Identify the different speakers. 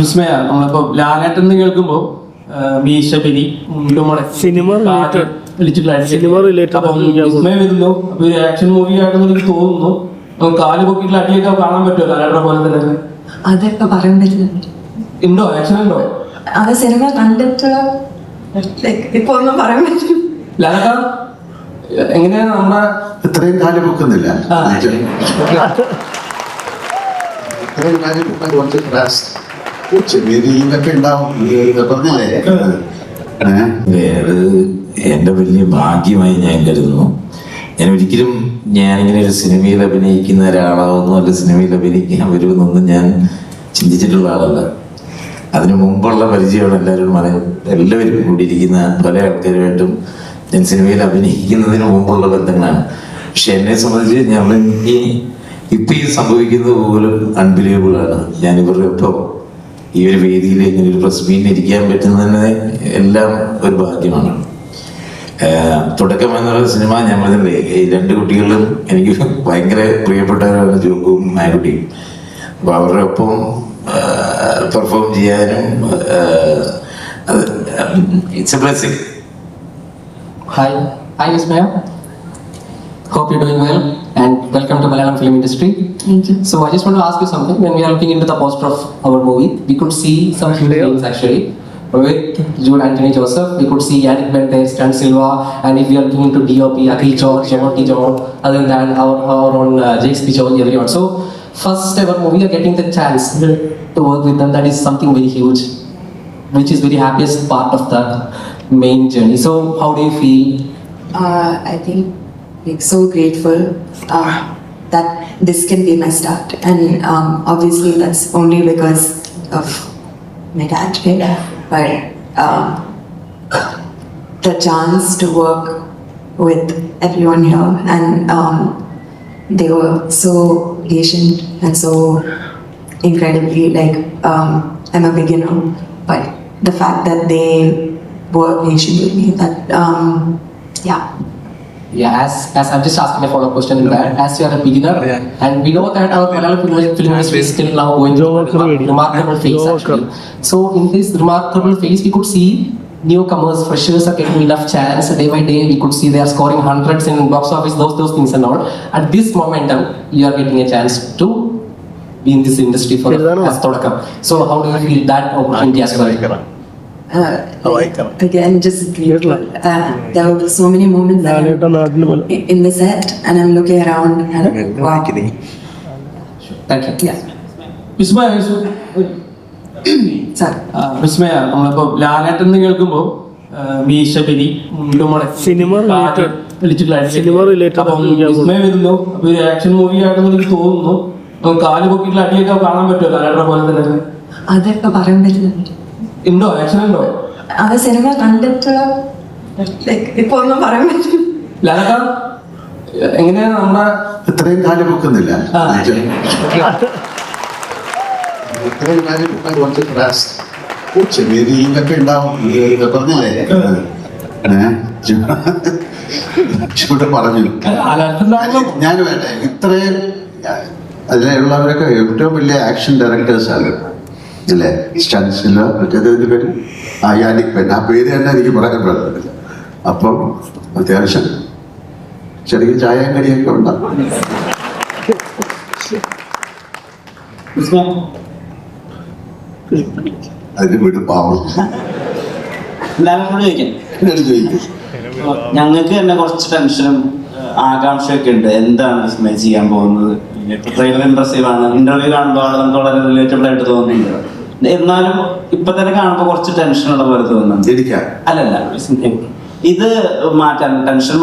Speaker 1: വിസ്മയ നമ്മളിപ്പോ ലാലേട്ടൻ കേൾക്കുമ്പോ മീശബലി
Speaker 2: cinema related
Speaker 1: വിസ്മയ വരുന്നു. അപ്പൊ ഒരു ആക്ഷൻ മൂവി ആണെന്ന് എനിക്ക് തോന്നുന്നു. കാല് പൊക്കിയിട്ടുള്ള അടിയൊക്കെ കാണാൻ പറ്റുമോ ലാലേട്ടനെ പോലെ തന്നെ?
Speaker 3: അതൊക്കെ പറയാൻ പറ്റുന്നുണ്ട്.
Speaker 1: ഉണ്ടോ? ആക്ഷൻ ഉണ്ടോ?
Speaker 3: അത് സിനിമ കണ്ടിട്ടുള്ള ഇപ്പൊ ഒന്നും പറയാൻ പറ്റും.
Speaker 1: ലാലേട്ട എങ്ങനെയാണ് നമ്മുടെ
Speaker 4: ഇത്രയും കാലം വെക്കുന്നില്ല. ഇത്രയും കാലം കുറച്ച് ചെറിയൊക്കെ ഉണ്ടാവും പറഞ്ഞില്ലേ.
Speaker 5: അത് എൻ്റെ വലിയ ഭാഗ്യമായി ഞാൻ കരുതുന്നു. ഞാൻ ഒരിക്കലും ഞാനിങ്ങനെ ഒരു സിനിമയിൽ അഭിനയിക്കുന്ന ഒരാളാവുന്നു, അല്ല സിനിമയിൽ അഭിനയിക്കാൻ വരുമെന്നൊന്നും ഞാൻ ചിന്തിച്ചിട്ടുള്ള ആളല്ല. അതിനു മുമ്പുള്ള പരിചയമാണ് എല്ലാവരും കൂടിയിരിക്കുന്ന പല ആൾക്കാരുമായിട്ടും ഞാൻ സിനിമയിൽ അഭിനയിക്കുന്നതിന് മുമ്പുള്ള ബന്ധങ്ങളാണ്. പക്ഷെ എന്നെ സംബന്ധിച്ച് ഞങ്ങൾ ഇപ്പം ഈ സംഭവിക്കുന്നത് പോലും അൺബിലീവബിൾ ആണ്. ഞാൻ ഇവരുടെ ഒപ്പം ഈ ഒരു വേദിയിൽ ഇങ്ങനെ ഒരു പ്രസ് മീറ്റിൽ ഇരിക്കാൻ പറ്റുന്നതിന് എല്ലാം ഒരു ഭാഗ്യമാണ്. തുടക്കം എന്നുള്ള സിനിമ ഞാൻ പറഞ്ഞില്ലേ, ഈ രണ്ട് കുട്ടികളും എനിക്ക് ഭയങ്കര പ്രിയപ്പെട്ടവരാണ്, ജോബും നായകുട്ടിയും. അപ്പോൾ അവരുടെ ഒപ്പം പെർഫോം ചെയ്യാനും it's A blessing.
Speaker 6: Hi Vismaya. Hope you're doing well and welcome to Malayalam film industry.
Speaker 3: Thank you.
Speaker 6: So I just want to ask you something. When we are looking into the poster of our movie, we could see some few names actually. With Jude Anthony Joseph, we could see Yannick Bente, Stan Silva, and if we are looking into DOP, Akhil George, Jamoti John, other than our own Jakes Pichon, everyone. So first ever movie, we are getting the chance to work with them. That is something very huge, which is very happiest part of the main journey. So how do you feel?
Speaker 3: I think like so grateful that this can be my start, and obviously that's only because of my dad, but the chance to work with everyone here, and they were so patient and so incredibly like I'm a beginner, but the fact that they were patient with me, that
Speaker 6: Yeah, as I'm just asking a follow-up question in that, as you are a beginner, and we know that our Malayalam film industry is still now going through a remarkable phase actually. So in this remarkable phase, we could see newcomers, freshers are getting enough chance. Day by day, we could see they are scoring hundreds in box office, those things and all. At this momentum, you are getting a chance to be in this industry for as Thodakam. So how do you feel that opportunity as well?
Speaker 3: Again, just grateful. There were so many moments that in the set, and I'm looking around and wow.
Speaker 6: Thank you.
Speaker 3: Yeah.
Speaker 1: Vismaya
Speaker 3: Sorry.
Speaker 1: വിസ്മയ നമ്മളിപ്പോ ലാലേട്ടൻ കേൾക്കുമ്പോ മീശബലി
Speaker 2: cinema related
Speaker 1: അപ്പം വിസ്മയ വരുന്നു. അപ്പൊ ഒരു action movie ആണെന്ന് എനിക്ക് തോന്നുന്നു. കാല് പൊക്കിയിട്ടുള്ള അടിയൊക്കെ കാണാൻ പറ്റുമോ ലാലേട്ടനെ പോലെ തന്നെ?
Speaker 3: അതൊക്കെ പറയാൻ പറ്റുന്നുണ്ട്.
Speaker 1: ഉണ്ടോ? ആക്ഷൻ ഉണ്ടോ?
Speaker 3: അത് സിനിമ കണ്ടിട്ടുള്ള ഇപ്പൊ ഒന്നും പറയാൻ പറ്റും.
Speaker 1: ലാലേട്ട എങ്ങനെയാണ് നമ്മുടെ
Speaker 4: ഇത്രയും കാലം വെക്കുന്നില്ല. ഇത്രയും കാലം കുറച്ച് ചെറിയൊക്കെ ഉണ്ടാവും പറഞ്ഞില്ലേ. ഇവിടെ പറഞ്ഞു ഞാൻ വേണ്ട ഇത്രയും അതിലുള്ളവരൊക്കെ ഏറ്റവും വലിയ ആക്ഷൻ ഡയറക്ടേഴ്സാണ് അല്ലേ. സ്റ്റൺസിലോ മറ്റേതൊരു പേര് യാനിക് ബെൻ, ആ പേര് തന്നെ എനിക്ക് പറയാൻ പറ്റില്ല. അപ്പം അത്യാവശ്യം ചെറിയ ചായയും കടിയൊക്കെ ഉണ്ടാവും. അതിന് വീട് പാവം ചോദിക്കും.
Speaker 7: ഞങ്ങൾക്ക് തന്നെ കുറച്ച് ടെൻഷനും ആകാംക്ഷയൊക്കെ ഉണ്ട്. എന്താണ് വിസ്മയ ചെയ്യാൻ പോകുന്നത്? ട്രെയിലർ ഇംപ്രസീവ് ആണ്, ഇന്റർവ്യൂ കാണുമ്പോൾ നമുക്ക് വളരെ റിലേറ്റബിൾ ആയിട്ട് തോന്നുന്നുണ്ട്. എന്നാലും ഇപ്പൊ തന്നെ കാണുമ്പോൾ കുറച്ച് ടെൻഷനുള്ള പോലെ തോന്നുന്നുണ്ട്. അല്ലല്ല, ഇത് മാറ്റാൻ ടെൻഷൻ